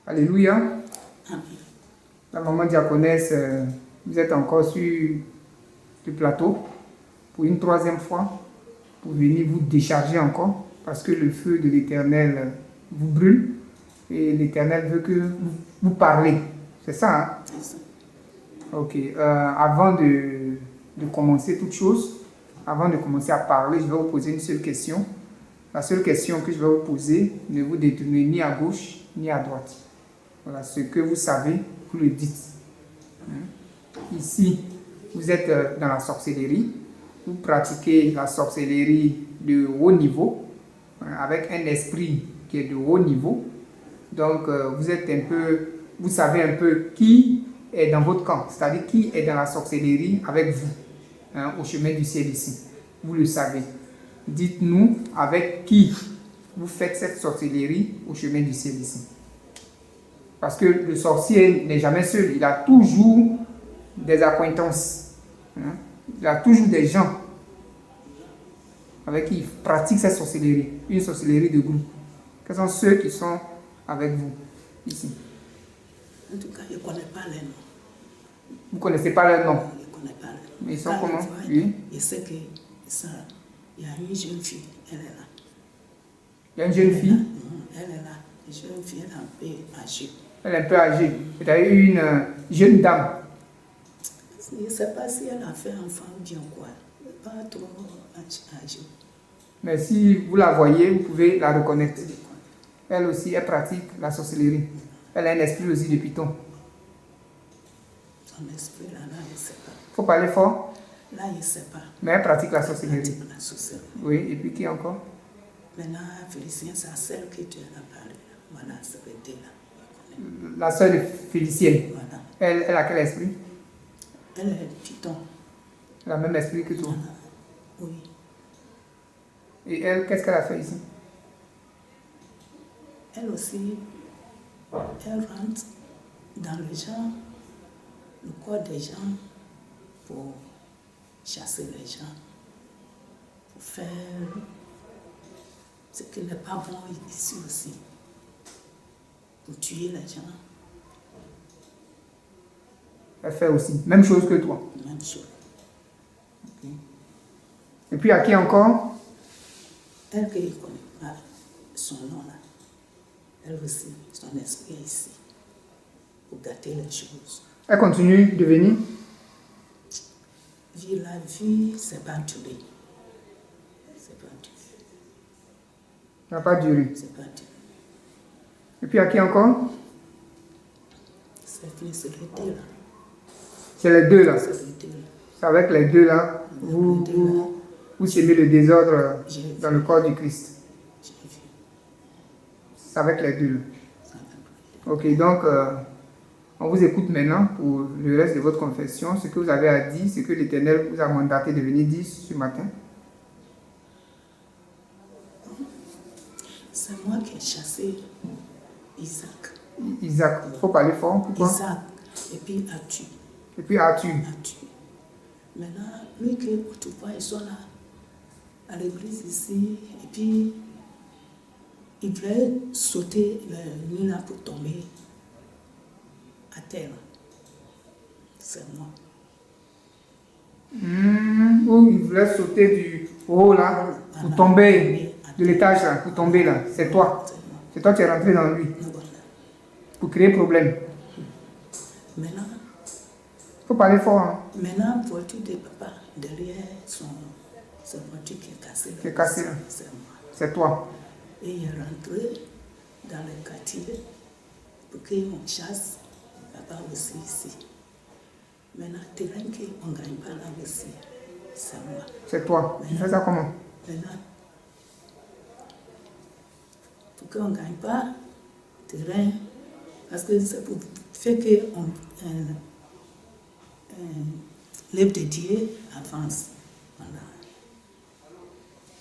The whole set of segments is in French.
Alléluia. Amen. La maman diaconesse, vous êtes encore sur le plateau pour une troisième fois, pour venir vous décharger encore, parce que le feu de l'Éternel vous brûle et l'Éternel veut que vous parlez. C'est ça, hein? C'est ça. Ok. Avant de commencer toute chose, avant de commencer à parler, je vais vous poser une seule question. La seule question que je vais vous poser, ne vous détournez ni à gauche ni à droite. Voilà, ce que vous savez, vous le dites. Ici, vous êtes dans la sorcellerie. Vous pratiquez la sorcellerie de haut niveau, avec un esprit qui est de haut niveau. Donc, vous êtes un peu, vous savez un peu qui est dans votre camp, c'est-à-dire qui est dans la sorcellerie avec vous, au chemin du ciel ici. Vous le savez. Dites-nous avec qui vous faites cette sorcellerie au chemin du ciel ici. Parce que le sorcier n'est jamais seul, il a toujours des acquaintances. Il a toujours des gens avec qui il pratique cette sorcellerie, une sorcellerie de groupe. Quels sont ceux qui sont avec vous ici? En tout cas, je ne connais pas les noms. Vous ne connaissez pas leur nom? Je ne connais pas les noms. Mais ils sont Quand comment? je vois, Oui. je sais que ça, il y a une jeune fille, elle est là. Il y a une jeune fille. Elle est là. Une jeune fille, elle est un peu âgée. Elle est un peu âgée. C'est-à-dire une jeune dame. Je ne sais pas si elle a fait enfant ou bien quoi. Elle n'est pas trop âgée. Mais si vous la voyez, vous pouvez la reconnaître. Elle aussi, elle pratique la sorcellerie. Elle a un esprit aussi de python. Son esprit, là, je ne sais pas. Il faut parler fort. Là, je ne sais pas. Mais elle pratique la Elle sorcellerie. pratique la sorcellerie. Oui, et puis qui encore? Maintenant, Félicien, c'est celle que tu as parlé. Voilà, ça veut dire là. Je connais. La sœur de Félicienne. Voilà. Elle a quel esprit? Elle est python. Elle a le même esprit que toi. Voilà. Oui. Et elle, qu'est-ce qu'elle a fait ici? Elle aussi, elle rentre dans le gens, le corps des gens, pour chasser les gens, pour faire ce qui n'est pas bon ici aussi, pour tuer les gens, Elle fait aussi. Même chose que toi. même chose. Ok. Et puis à qui encore? Elle qui ne connaît pas son nom là, elle aussi, son esprit est ici, pour gâter les choses. Elle continue de venir? La vie, c'est pas duré. C'est pas duré. Ça n'a pas duré. C'est pas duré. Et puis à qui encore? C'est les deux là. C'est les deux là. C'est les deux là. C'est avec les deux là, vous semez le désordre dans le corps du Christ. J'ai vu. C'est avec les deux là. Ça va. Ok, donc on vous écoute maintenant pour le reste de votre confession, ce que vous avez à dire, ce que l'Éternel vous a mandaté de venir dire ce matin. C'est moi qui ai chassé Isaac. Isaac, il faut parler fort, pourquoi? Isaac. Et puis Atu. Et puis Arthur. Atu. Maintenant, lui qui autrefois ils sont là, à l'église ici, et puis il voulait sauter le nid là pour tomber à terre. C'est moi. Où il voulait sauter du haut là, pour tomber de l'étage là, pour tomber là. C'est toi. C'est moi. C'est toi qui es rentré dans lui, Voilà. pour créer problème. Maintenant, Il faut parler fort, hein. Maintenant, voiture de papa, derrière sa voiture qui est cassée. Qui est cassée, là. C'est moi. C'est toi. Et il est rentré dans le quartier pour qu'on chasse papa aussi ici. Maintenant, terrain qu'on ne gagne pas là aussi, c'est moi. C'est toi. Tu fais ça comment? Maintenant, pour qu'on ne gagne pas terrain, parce que c'est pour faire qu'on l'œuvre de Dieu avance. Voilà.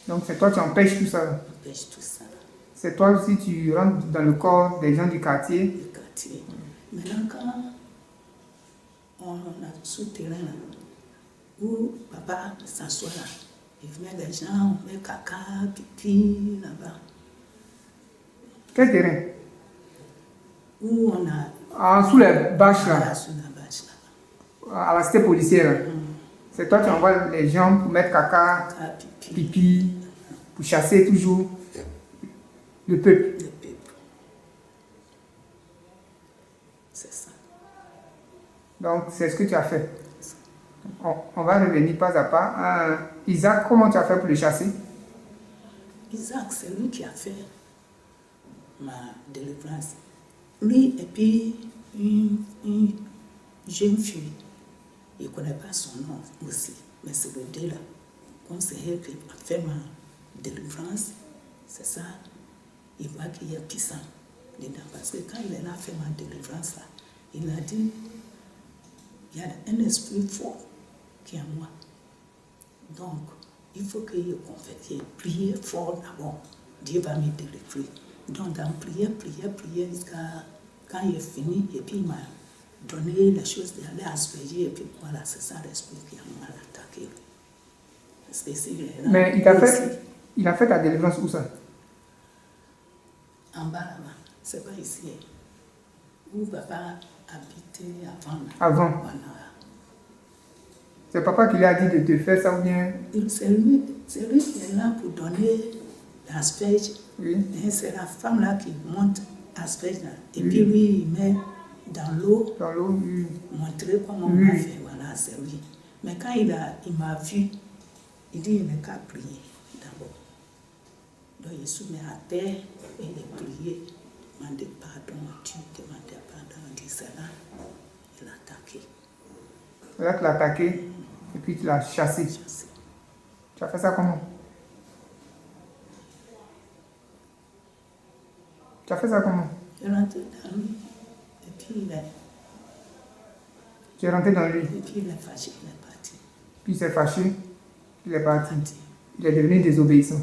Donc c'est toi qui empêches tout ça. On empêche tout ça. C'est toi aussi, tu rentres dans le corps des gens du quartier. Le quartier. Maintenant, quand on a ce terrain là, où papa s'assoit là, il venait des gens, on met caca, pipi là-bas. Quel terrain? où on a... Ah, sous les bâches là, Voilà, sous la bâche là. à la cité policière. C'est toi qui envoies les gens pour mettre caca, Ah, pipi, pipi, pour chasser toujours le peuple. le peuple. C'est ça. Donc, c'est ce que tu as fait. On va revenir pas à pas. Isaac, comment tu as fait pour le chasser? Isaac, c'est lui qui a fait ma délivrance. Lui et puis une jeune fille, il ne connaît pas son nom aussi, mais c'est le deux là. Comme c'est elle qui a fait ma délivrance, c'est ça, il voit qu'il y a puissant dedans. Parce que quand il a fait ma délivrance là, il a dit, il y a un esprit fort qui est en moi. Donc, il faut qu'il y ait prier fort d'abord. Dieu va me délivrer. Donc, dans prière, jusqu'à quand il est fini, et puis il m'a donné les choses d'aller asperger, et puis voilà, c'est ça l'esprit qui m'a attaqué. Parce que Mais il a fait ta délivrance où ça? En bas là-bas, c'est pas ici. Où papa habitait avant. Avant. Voilà. C'est papa qui lui a dit de te faire ça ou bien? C'est lui qui est là pour donner l'asperge. Oui. Et c'est la femme là qui monte l'asperge là. Et puis lui, il met dans l'eau. Dans l'eau, oui. Montrer comment on va faire. Voilà, c'est lui. Mais quand il m'a vu, il dit il n'est qu'à prier d'abord. Donc il se met à terre et il priait. Il demandait pardon à Dieu, demandait pardon. Il dit c'est là. Il a attaqué. C'est là qu'il l'a attaqué et puis tu l'as chassé. Tu as fait ça comment? Tu as fait ça comment? Je suis rentré dans lui et puis Tu es rentré dans lui, et puis il est fâché, il est parti. puis il s'est fâché, il est parti. Il est devenu désobéissant.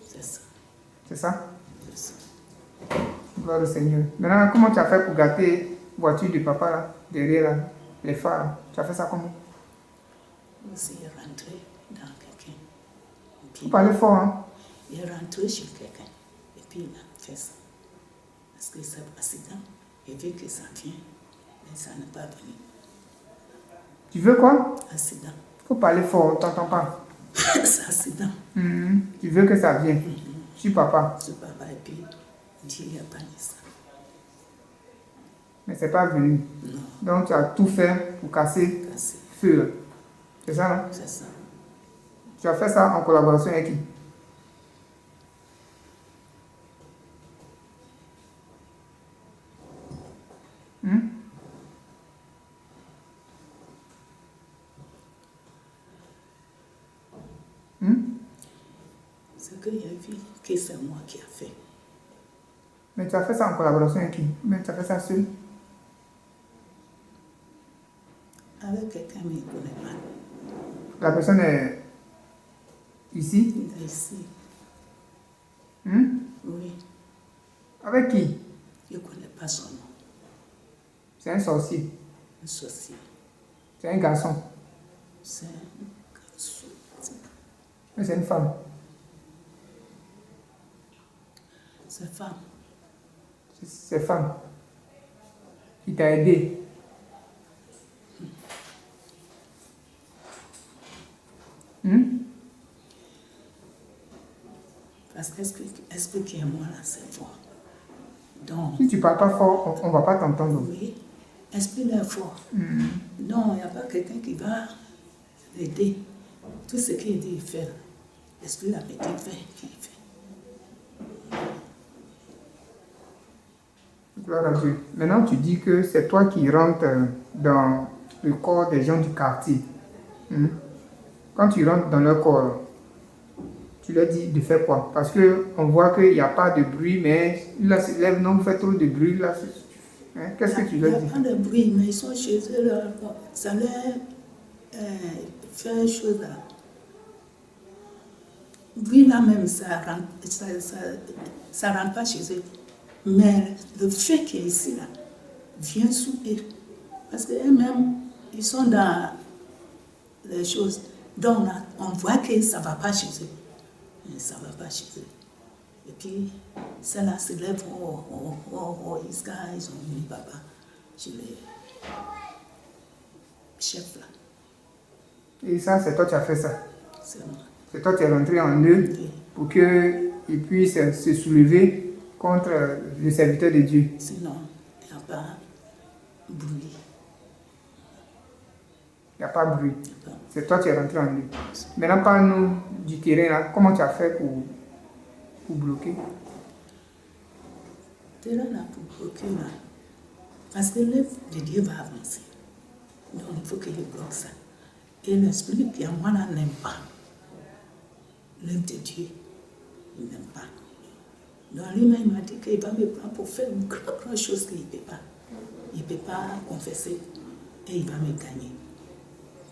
C'est ça. C'est ça? C'est ça. Gloire au Seigneur. Maintenant, comment tu as fait pour gâter la voiture de papa là, derrière là, les phares là? Tu as fait ça comment? Aussi, il est rentré dans quelqu'un. Vous parlez fort, hein? Il est rentré chez quelqu'un et puis il a fait ça. Parce que c'est un accident. Il veut que ça vienne, mais ça n'est pas venu. Tu veux quoi? Accident. Il faut parler fort, on ne t'entend pas. C'est accident. Tu veux que ça vienne. Je suis papa. Ce papa et puis Dieu n'a pas mis ça. Mais c'est pas venu. Non. Donc tu as tout fait pour casser Cassé. feu. C'est ça, non? C'est ça. Tu as fait ça en collaboration avec qui? C'est qu'il a vu que c'est moi qui ai fait. Mais tu as fait ça en collaboration avec qui? Mais tu as fait ça seul? Avec quelqu'un, mais il ne connaît pas. La personne est ici? Il est ici. Oui. Avec qui? Je ne connais pas son nom. C'est un sorcier. Un sorcier. C'est un garçon. C'est un garçon. Mais c'est une femme. C'est femme. C'est femme. Qui t'a aidé. Parce que expliquez-moi là, c'est fort. Donc, Si tu ne parles pas fort, on ne va pas t'entendre. oui, explique-le fort. Non, il n'y a pas quelqu'un qui va l'aider. Tout ce qu'il dit, il fait. Explique la petite fait qu'il fait. Gloire à Dieu. Maintenant, tu dis que c'est toi qui rentres dans le corps des gens du quartier. Quand tu rentres dans leur corps, tu leur dis de faire quoi? Parce qu'on voit qu'il n'y a pas de bruit, mais là, se lève, non, vous faites trop de bruit. Là, qu'est-ce que tu leur dis? Il n'y a pas de bruit, mais ils sont chez eux. Là, ça leur fait chose là. Bruit là même, ça rentre pas chez eux. Mais le fait qu'il est ici là, vient sous eux. Parce qu'eux-mêmes, ils sont dans les choses. Donc là, on voit que ça ne va pas chez eux. Ça ne va pas chez eux. Et puis, celle-là se lève, ils jusqu'à ils ont mis papa chez les chefs là. Et ça, c'est toi qui as fait ça. C'est moi. C'est toi qui es rentré en eux Oui. pour qu'ils puissent se soulever contre le serviteur de Dieu. Sinon, il n'y a pas bruit. Il n'y a pas de bruit. Il y a pas- C'est toi qui es rentré en eux. Maintenant, parle-nous du terrain là. Comment tu as fait pour bloquer? Terrain là pour bloquer là. Parce que l'œuvre de Dieu va avancer. Donc il faut qu'il bloque ça. Et l'esprit qui en moi là n'aime pas. L'œuvre de Dieu, il n'aime pas. Donc lui-même il m'a dit qu'il va me prendre pour faire une grande chose qu'il ne peut pas. Il ne peut pas confesser et il va me gagner.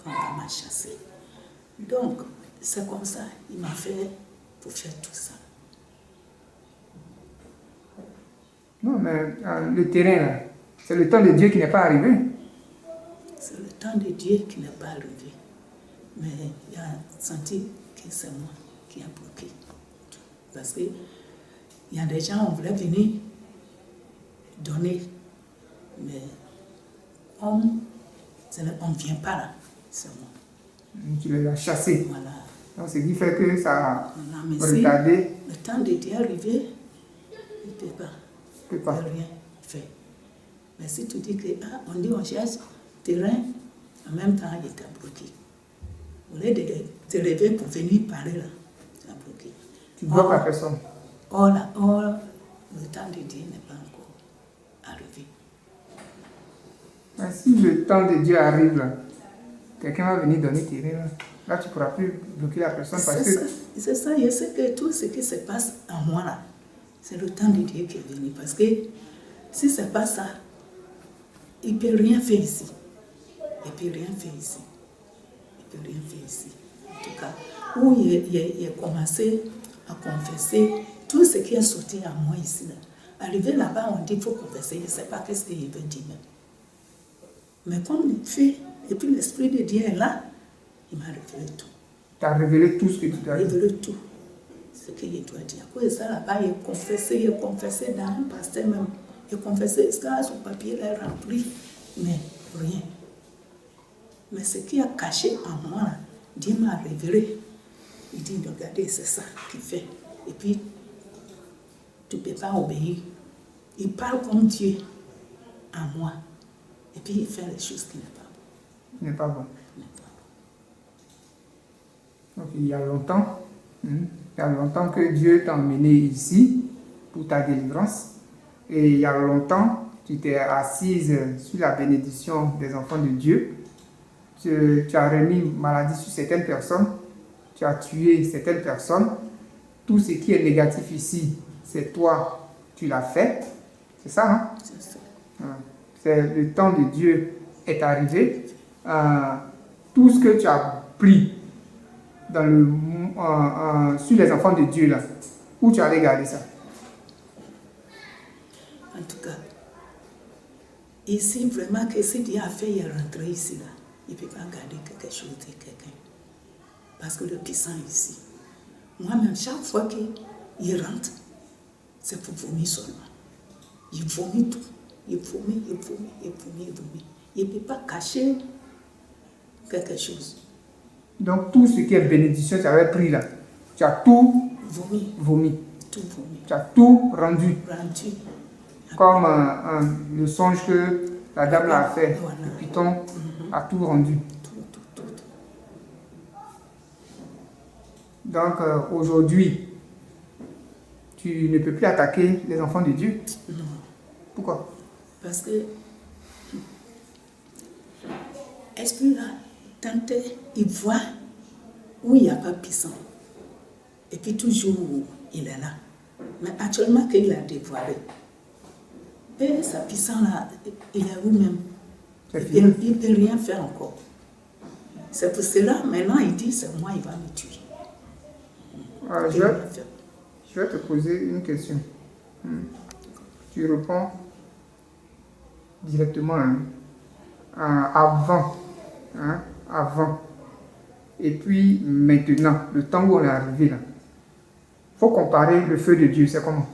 Quand on va me chasser. Donc c'est comme ça, il m'a fait pour faire tout ça. Non, mais le terrain là, c'est le temps de Dieu qui n'est pas arrivé. C'est le temps de Dieu qui n'est pas arrivé. Mais il a senti que c'est moi qui a bloqué. Parce qu'il y a des gens, on voulait venir donner. Mais comme on ne vient pas là, c'est moi. Tu les as chassés. Voilà. Donc, ce qui fait que ça a Voilà. Mais si retardé. le temps de Dieu est arrivé, il ne peut pas. Que pas. Rien fait. Mais si tu dis que, on dit on cherche terrain, en même temps, il t'a bloqué. Au lieu de te lever pour venir parler là, tu as bloqué. Tu bloques la personne. Or, le temps de Dieu n'est pas encore arrivé. Mais si le temps de Dieu arrive là, quelqu'un va venir donner terrain là. Là, tu ne pourras plus bloquer la personne parce que. C'est ça, je sais que tout ce qui se passe en moi là, c'est le temps de Dieu qui est venu. Parce que si ce n'est pas ça, il ne peut rien faire ici. Il ne peut rien faire ici. Il ne peut rien faire ici. En tout cas, où il a commencé à confesser tout ce qui est sorti à moi ici. Là. Arrivé là-bas, on dit qu'il faut confesser. Je ne sais pas qu'est-ce qu'il veut dire même. Mais comme il fait, et puis l'Esprit de Dieu est là, il m'a révélé tout. Tu as révélé tout ce que tu dois dire. Révélé tout. Ce qu'il doit dire. À cause de ça, là-bas, il a confessé dans un pasteur même. Il a confessé, son papier est rempli, mais rien. Mais ce qui a caché en moi, là, Dieu m'a révélé. Il dit, regardez, c'est ça qu'il fait. Et puis, tu ne peux pas obéir. Il parle comme Dieu en moi. Et puis, il fait les choses qui n'est pas bon. Ce n'est pas bon. N'est pas bon. Donc, il y a longtemps que Dieu t'a emmené ici pour ta délivrance. Et il y a longtemps, tu t'es assise sur la bénédiction des enfants de Dieu. Tu as remis maladie sur certaines personnes. Tu as tué certaines personnes. Tout ce qui est négatif ici, c'est toi, tu l'as fait. C'est ça, hein? C'est ça. C'est le temps de Dieu est arrivé. Tout ce que tu as pris sur les enfants de Dieu, là, où tu allais garder ça? En tout cas, ici, vraiment, que si Dieu a fait, il est rentré ici, là, il ne peut pas garder quelque chose de quelqu'un. Parce que le puissant est ici. Moi-même, chaque fois qu'il rentre, c'est pour vomir seulement. Il vomit tout. Il vomit. Il ne peut pas cacher quelque chose. Donc, tout ce qui est bénédiction, tu avais pris là. Tu as tout vomi. Tout vomi. Tu as tout rendu. Rendu. Comme le songe que la dame l'a fait. Voilà. Le python a tout rendu. Tout. Donc, aujourd'hui, tu ne peux plus attaquer les enfants de Dieu. Non. Pourquoi? Parce que l'esprit là, tenté, il voit où il n'y a pas puissant. Et puis toujours il est là. Mais actuellement qu'il a dévoilé. Et sa puissance là, il est où même? Il ne peut rien faire encore. C'est pour cela, maintenant il dit, c'est moi, il va me tuer. Je vais te poser une question. Tu réponds directement. Avant. Et puis maintenant, le temps où on est arrivé là. Il faut comparer le feu de Dieu, c'est comment?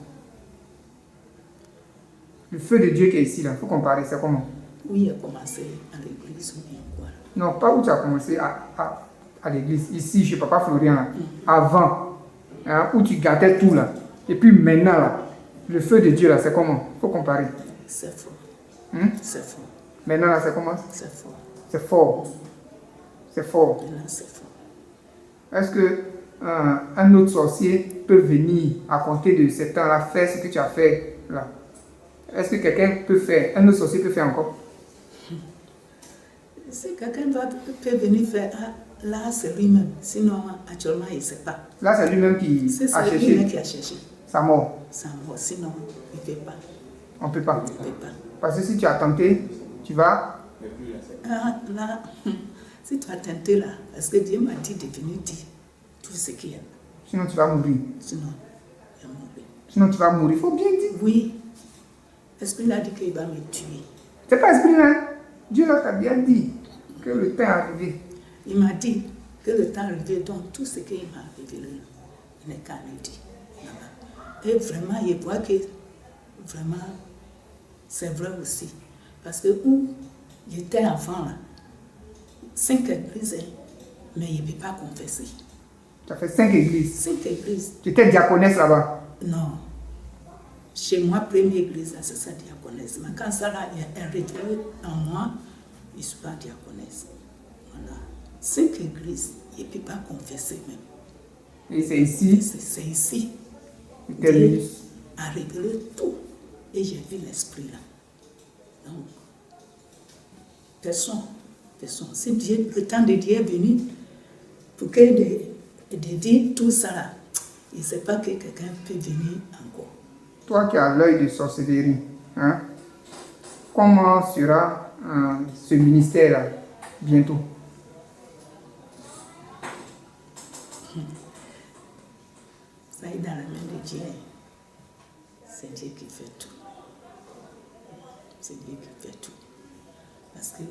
Le feu de Dieu qui est ici, là, il faut comparer, c'est comment? Où il a commencé à l'église ou bien quoi? Non, pas où tu as commencé à l'église. Ici, chez Papa Florian, là. Avant, hein, où tu gardais tout là. Et puis maintenant, là, le feu de Dieu, là, c'est comment? Il faut comparer. C'est fort. C'est fort. Maintenant, là, c'est comment? C'est fort. C'est fort. C'est fort. Maintenant, c'est fort. Est-ce que un autre sorcier peut venir à compter de ce temps-là, faire ce que tu as fait là? Est-ce que quelqu'un peut faire, un autre sorcier peut faire encore? Si quelqu'un peut venir faire, là, c'est lui-même. Sinon, actuellement, il ne sait pas. Là, c'est lui-même qui C'est a lui-même cherché qui a cherché sa mort. sa mort. Sinon, il ne peut pas. On ne peut pas. Il ne peut pas. Parce que si tu as tenté, tu vas... Là, si tu as tenté là, parce que Dieu m'a dit de venir dire tout ce qu'il y a. Sinon, tu vas mourir. Sinon, il va mourir. Sinon, tu vas mourir. Il faut bien dire. Oui. Est-ce qu'il a dit qu'il va me tuer? C'est pas esprit là. Dieu là t'a bien dit que le temps est arrivé. Il m'a dit que le temps est arrivé, donc tout ce qu'il m'a révélé, il n'est qu'à me dire. Et vraiment, il voit que vraiment, c'est vrai aussi. Parce que où j'étais avant, là, 5 églises, mais il ne peut pas confesser. Tu as fait 5 églises. 5 églises. Tu étais diaconesse là-bas. Non. Chez moi, première église, c'est ça, diaconesse. Mais quand ça là, il y a un retrait en moi, je ne suis pas diaconesse. Voilà. 5 églises, il ne peut pas confesser même. Et c'est ici. C'est ici. Dieu a révélé tout. Et j'ai vu l'esprit là. Donc, personne. Si Dieu, le temps de Dieu est venu, pour que de dire tout ça là, il ne sait pas que quelqu'un peut venir encore. Toi qui as l'œil de sorcellerie, hein, comment sera ce ministère-là bientôt? Ça est dans la main de Dieu. C'est Dieu qui fait tout. C'est Dieu qui fait tout. Parce que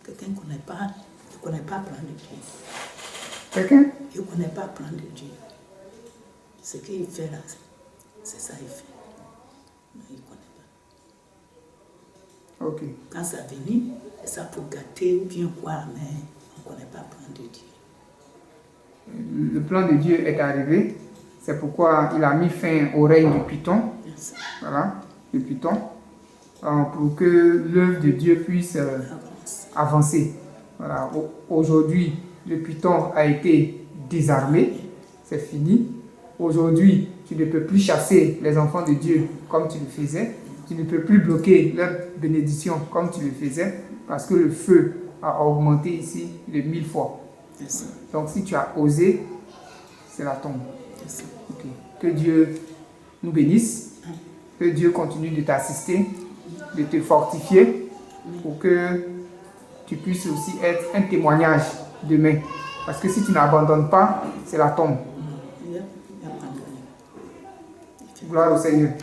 quelqu'un ne connaît pas plan de Dieu. Quelqu'un? Il ne connaît pas plan de Dieu. Ce qu'il fait là, c'est ça qu'il fait. Mais il ne connaît pas. Ok. Quand ça vient, c'est ça pour gâter ou bien quoi, mais on ne connaît pas plan de Dieu. Le plan de Dieu est arrivé. C'est pourquoi il a mis fin au règne du Python. Voilà, le Python. Pour que l'œuvre de Dieu puisse avancer. Voilà. Aujourd'hui, le Python a été désarmé. C'est fini. Aujourd'hui, tu ne peux plus chasser les enfants de Dieu comme tu le faisais. Tu ne peux plus bloquer leur bénédiction comme tu le faisais. Parce que le feu a augmenté ici de 1000 fois. Donc si tu as osé, c'est la tombe. Okay. Que Dieu nous bénisse. Que Dieu continue de t'assister, de te fortifier pour que tu puisses aussi être un témoignage demain. Parce que si tu n'abandonnes pas, c'est la tombe. Gloire au Seigneur.